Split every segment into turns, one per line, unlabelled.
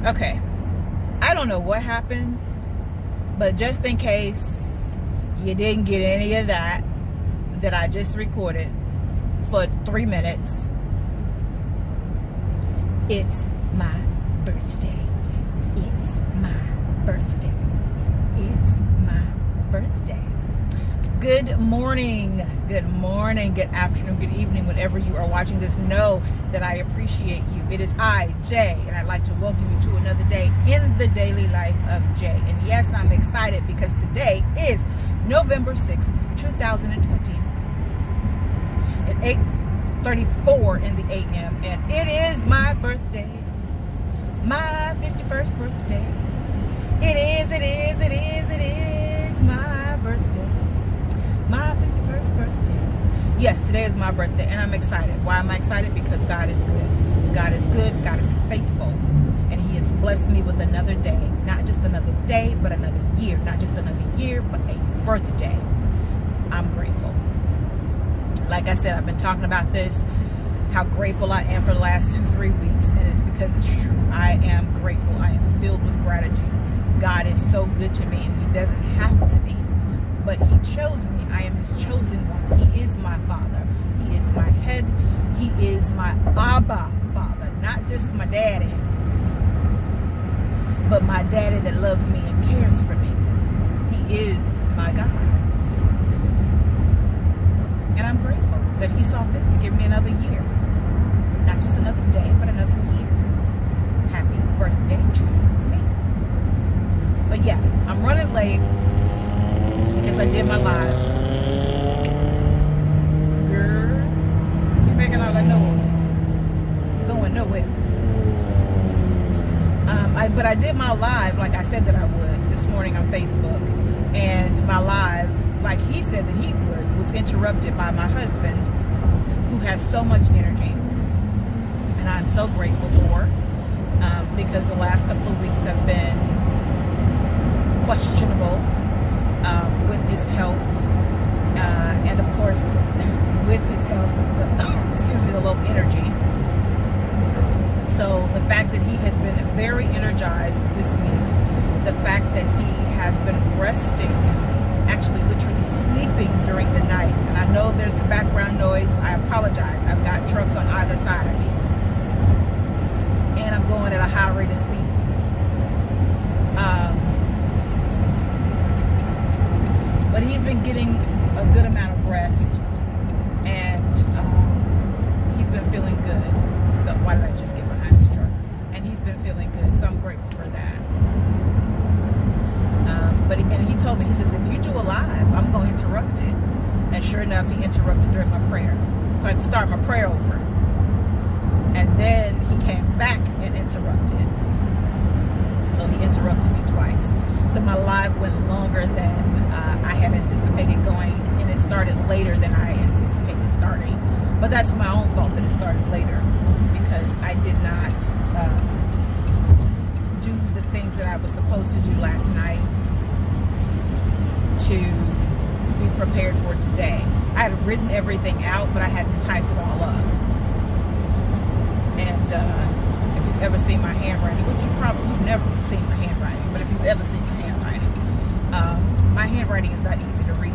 Okay, I don't know what happened, but just in case you didn't get any of that I just recorded for 3 minutes, it's my birthday. It's my birthday. It's my birthday. Good morning, good afternoon, good evening, whenever you are watching this. Know that I appreciate you. It is I, Jay, and I'd like to welcome you to another day in the daily life of Jay. And yes, I'm excited because today is November 6th, 2020 at 8:34 in the a.m. and it is my birthday, my 51st birthday. It is my birthday, my 51st birthday. Yes, today is my birthday, and I'm excited. Why am I excited? Because God is good. God is good. God is faithful, and He has blessed me with another day. Not just another day, but another year. Not just another year, but a birthday. I'm grateful. Like I said, I've been talking about this, how grateful I am for the last 2-3 weeks, and it's because it's true. I am grateful. I am filled with gratitude. God is so good to me, and He doesn't have to be, but He chose me. I am His chosen one. He is my Father. He is my head. He is my Abba Father, not just my daddy, but my daddy that loves me and cares for me. He is my God. And I'm grateful that He saw fit to give me another year. Not just another day, but another year. Happy birthday to me. But yeah, I'm running late because I did my live. Girl, you making all that noise. Going nowhere. But I did my live like I said that I would this morning on Facebook. And my live, like he said that he would, was interrupted by my husband, who has so much energy. And I'm so grateful for, because the last couple of weeks have been questionable with his health. And of course, with his health, the low energy. So the fact that he has been very energized this week, the fact that he has been resting, actually literally sleeping during the night. And I know there's the background noise. I apologize. I've got trucks on either side of me. And I'm going at a high rate of speed. But he's been getting a good amount of rest. And he's been feeling good. So why did I just get behind this truck? And he's been feeling good. So I'm grateful for that. And he told me, he says, if you do a live, I'm going to interrupt it. And sure enough, he interrupted during my prayer. So I had to start my prayer over. And then he came back and interrupted. So he interrupted me twice. So my live went longer than I had anticipated going. And it started later than I anticipated starting. But that's my own fault that it started later. Because I did not do the things that I was supposed to do last night to be prepared for today. I had written everything out, but I hadn't typed it all up. And if you've ever seen my handwriting, which you've never seen my handwriting, but if you've ever seen my handwriting is not easy to read.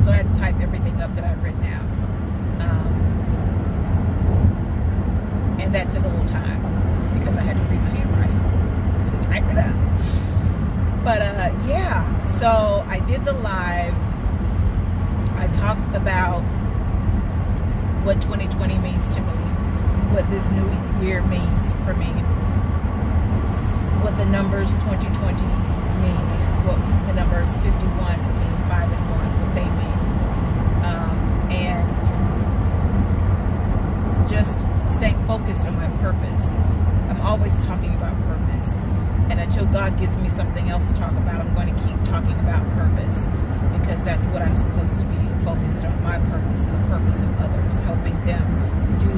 So I had to type everything up that I'd written out. And that took a little time because I had to read my handwriting to type it up. But yeah, so I did the live. I talked about what 2020 means to me, what this new year means for me, what the numbers 2020 mean, what the numbers 51 mean, 5 and 1, what they mean, and just staying focused on my purpose. I'm always talking about purpose. And until God gives me something else to talk about, I'm going to keep talking about purpose, because that's what I'm supposed to be focused on, my purpose and the purpose of others, helping them do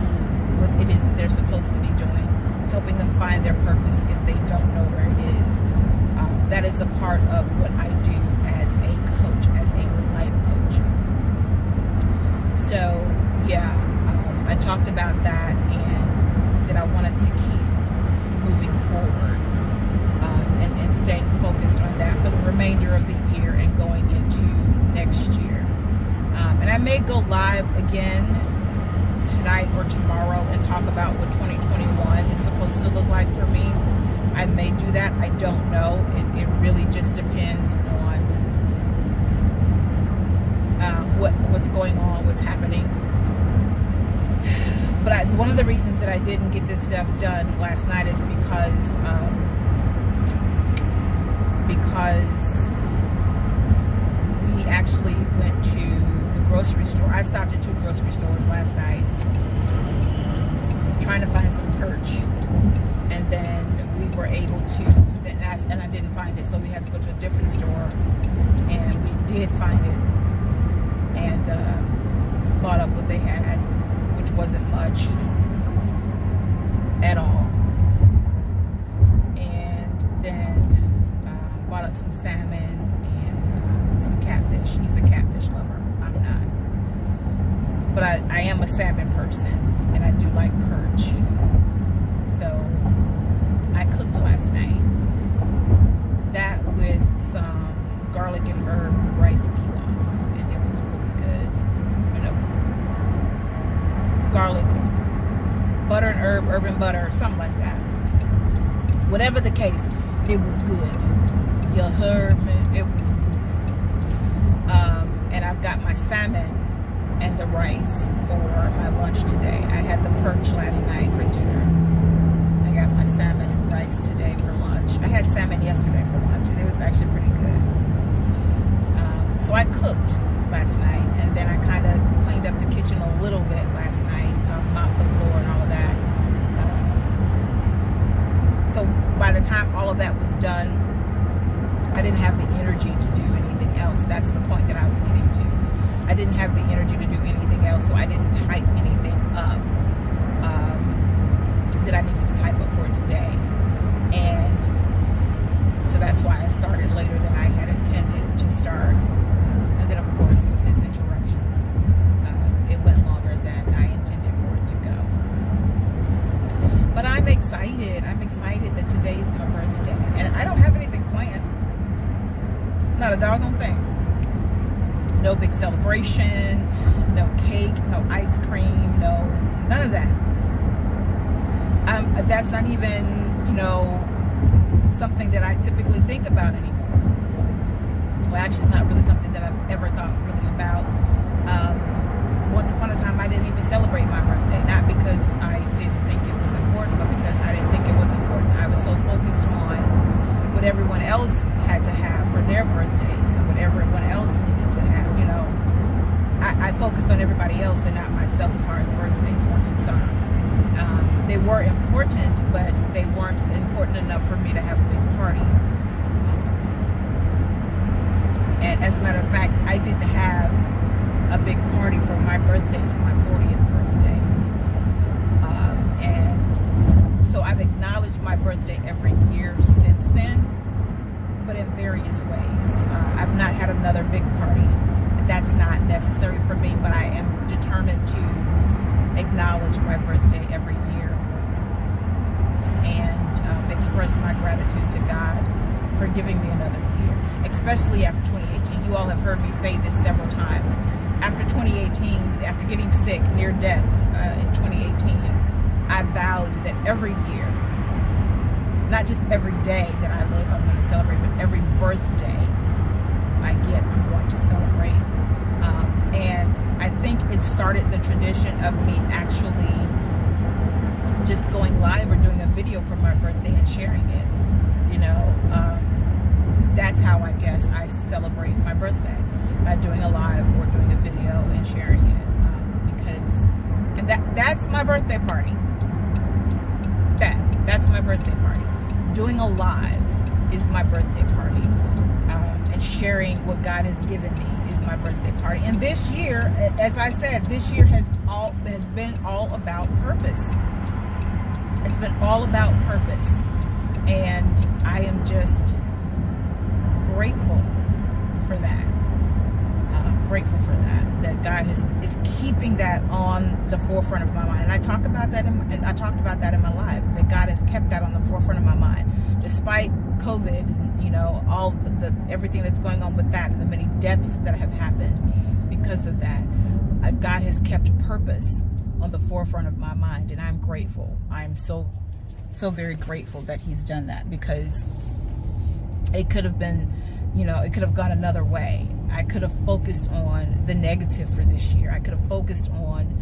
what it is that they're supposed to be doing, helping them find their purpose if they don't know where it is. That is a part of what I do as a coach, as a life coach. So yeah, I talked about that, and that I wanted to keep moving forward, and staying focused on that for the remainder of the year and going into next year. And I may go live again tonight or tomorrow and talk about what 2021 is supposed to look like for me. I may do that. I don't know. It really just depends on what's going on, what's happening. But one of the reasons that I didn't get this stuff done last night is because we actually went to the grocery store. I stopped at 2 grocery stores last night trying to find some perch, and then we were able to and I didn't find it, so we had to go to a different store, and we did find it, and bought up what they had, which wasn't much at all. And then bought up some salmon and some catfish. He's a catfish lover. I'm not. But I am a salmon person, and I do like perch. So I cooked last night. That with some garlic and herb rice pilaf, and it was really good. Garlic, butter and herb and butter, something like that. Whatever the case, it was good. You heard me? It was good. And I've got my salmon and the rice for my lunch today. I had the perch last night for dinner. I got my salmon and rice today for lunch. I had salmon yesterday for lunch, and it was actually pretty good. So I cooked last night, and then I kind of cleaned up the kitchen a little bit last night, mopped the floor and all of that. So by the time all of that was done, I didn't have the energy to do anything else. That's the point that I was getting to. I didn't have the energy to do anything else, so I didn't type anything up that I needed to type up for today. And so that's why I started later than I had intended to start. And then, of course, with his interruptions, it went longer than I intended for it to go. But I'm excited. I'm excited that today is my birthday. And I don't have anything planned. Not a doggone thing. No big celebration, no cake, no ice cream, none of that. That's not even, something that I typically think about anymore. Well, actually, it's not really something that I've ever thought really about. Once upon a time, I didn't even celebrate my birthday, not because I didn't think it was important, but because I didn't think it was important. I was so focused on what everyone else had to have for their birthdays and what everyone else needed to have. I focused on everybody else and not myself as far as birthdays were concerned. They were important, but they weren't important enough for me to have a big party. And as a matter of fact, I didn't have a big party for my birthday until my 40th birthday. And so I've acknowledged my birthday every year since then, but in various ways. I've not had another big party. That's not necessary for me, but I am determined to acknowledge my birthday every year and express my gratitude to God for giving me another year, especially after 2018. You all have heard me say this several times. After 2018, after getting sick near death in 2018, I vowed that every year, not just every day that I live I'm going to celebrate, but every birthday I get, I'm going to celebrate. And I think it started the tradition of me actually just going live or doing a video for my birthday and sharing it. That's how I guess I celebrate my birthday, by doing a live or doing a video and sharing it. And that's my birthday party. That's my birthday party. Doing a live is my birthday party. And sharing what God has given me is my birthday party. And this year, as I said, this year has been all about purpose. It's been all about purpose. And I am just grateful for that. grateful for that God is keeping that on the forefront of my mind. And I talked about that in my live, that God has kept that on the forefront of my mind, despite COVID, you know, all the everything that's going on with that, and the many deaths that have happened because of that. God has kept purpose on the forefront of my mind, and I'm grateful. I'm so very grateful that he's done that, because it could have been, you know, it could have gone another way. I could have focused on the negative for this year. I could have focused on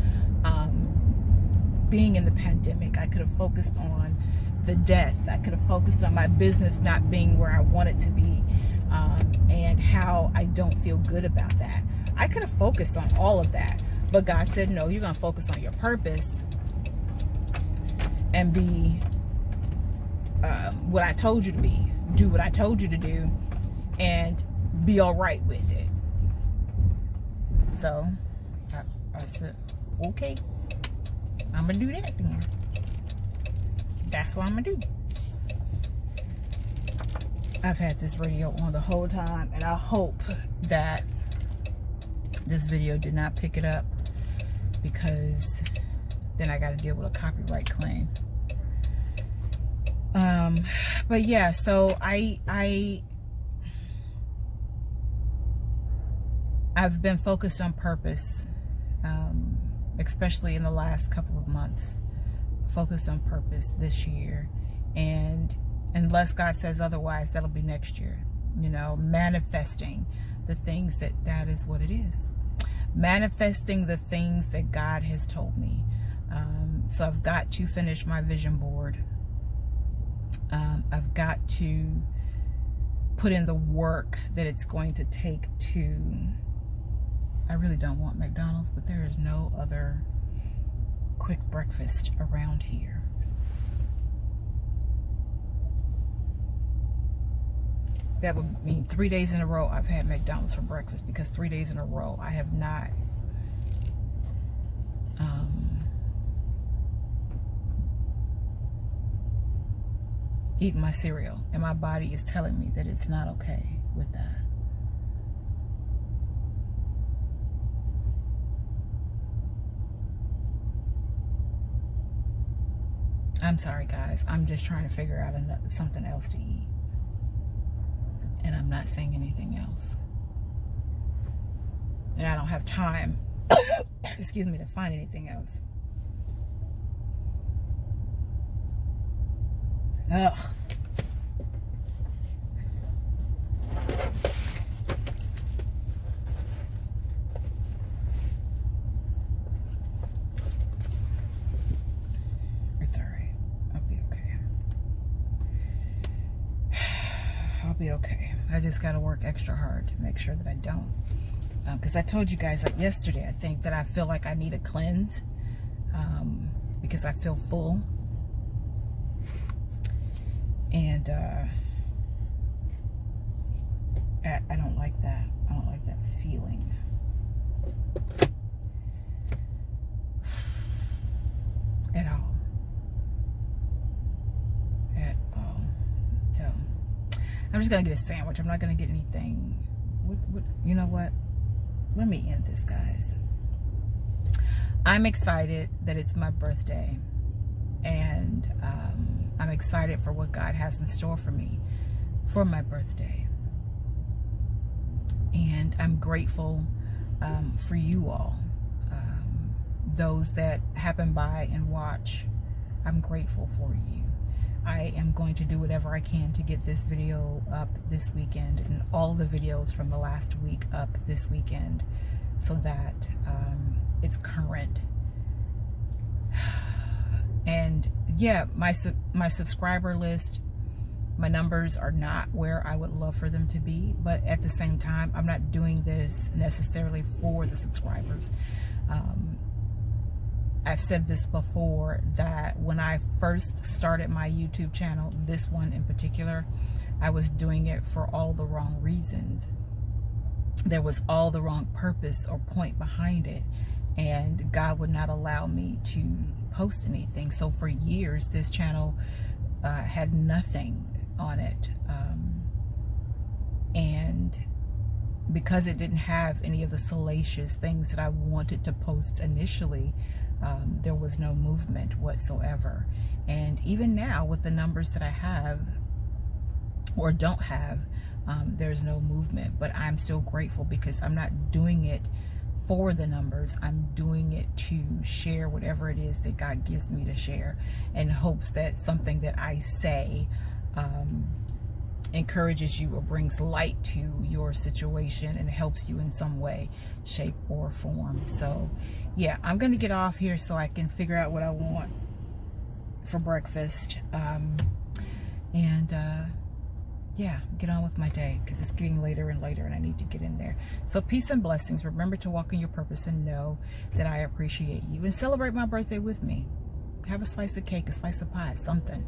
being in the pandemic. I could have focused on the death. I could have focused on my business not being where I want it to be, and how I don't feel good about that. I could have focused on all of that, but God said, no, you're going to focus on your purpose and be what I told you to be. Do what I told you to do and be all right with it. So I said, okay, I'm going to do that then. That's what I'm going to do. I've had this radio on the whole time, and I hope that this video did not pick it up, because then I got to deal with a copyright claim. But yeah, so I've been focused on purpose, especially in the last couple of months. Focused on purpose this year, and unless God says otherwise, that'll be next year. You know, manifesting the things that is what it is. Manifesting the things that God has told me. So I've got to finish my vision board. I've got to put in the work that it's going to take to, I really don't want McDonald's, but there is no other quick breakfast around here. That would mean 3 days in a row I've had McDonald's for breakfast, because 3 days in a row I have not eaten my cereal, and my body is telling me that it's not okay with that. I'm sorry guys, I'm just trying to figure out something else to eat. And I'm not saying anything else. And I don't have time, excuse me, to find anything else. Ugh. It's all right. I'll be okay. I'll be okay. I just got to work extra hard to make sure that I don't. Because I told you guys like yesterday, I think that I feel like I need a cleanse, because I feel full. And I don't like that. I don't like that feeling. At all. At all. So I'm just gonna get a sandwich. I'm not gonna get anything. You know what? Let me end this, guys. I'm excited that it's my birthday, and I'm excited for what God has in store for me for my birthday. And I'm grateful for you all, those that happen by and watch. I'm grateful for you. I am going to do whatever I can to get this video up this weekend, and all the videos from the last week up this weekend, so that it's current. And yeah, my subscriber list, my numbers are not where I would love for them to be, but at the same time, I'm not doing this necessarily for the subscribers. I've said this before, that when I first started my YouTube channel, this one in particular, I was doing it for all the wrong reasons. There was all the wrong purpose or point behind it, and God would not allow me to post anything. So for years, this channel had nothing on it, and because it didn't have any of the salacious things that I wanted to post initially, there was no movement whatsoever. And even now, with the numbers that I have or don't have, there's no movement. But I'm still grateful because I'm not doing it for the numbers. I'm doing it to share whatever it is that God gives me to share, in hopes that something that I say encourages you or brings light to your situation and helps you in some way, shape, or form. So yeah, I'm gonna get off here so I can figure out what I want for breakfast, yeah, get on with my day, because it's getting later and later and I need to get in there. So peace and blessings. Remember to walk in your purpose and know that I appreciate you, and celebrate my birthday with me. Have a slice of cake, a slice of pie, something.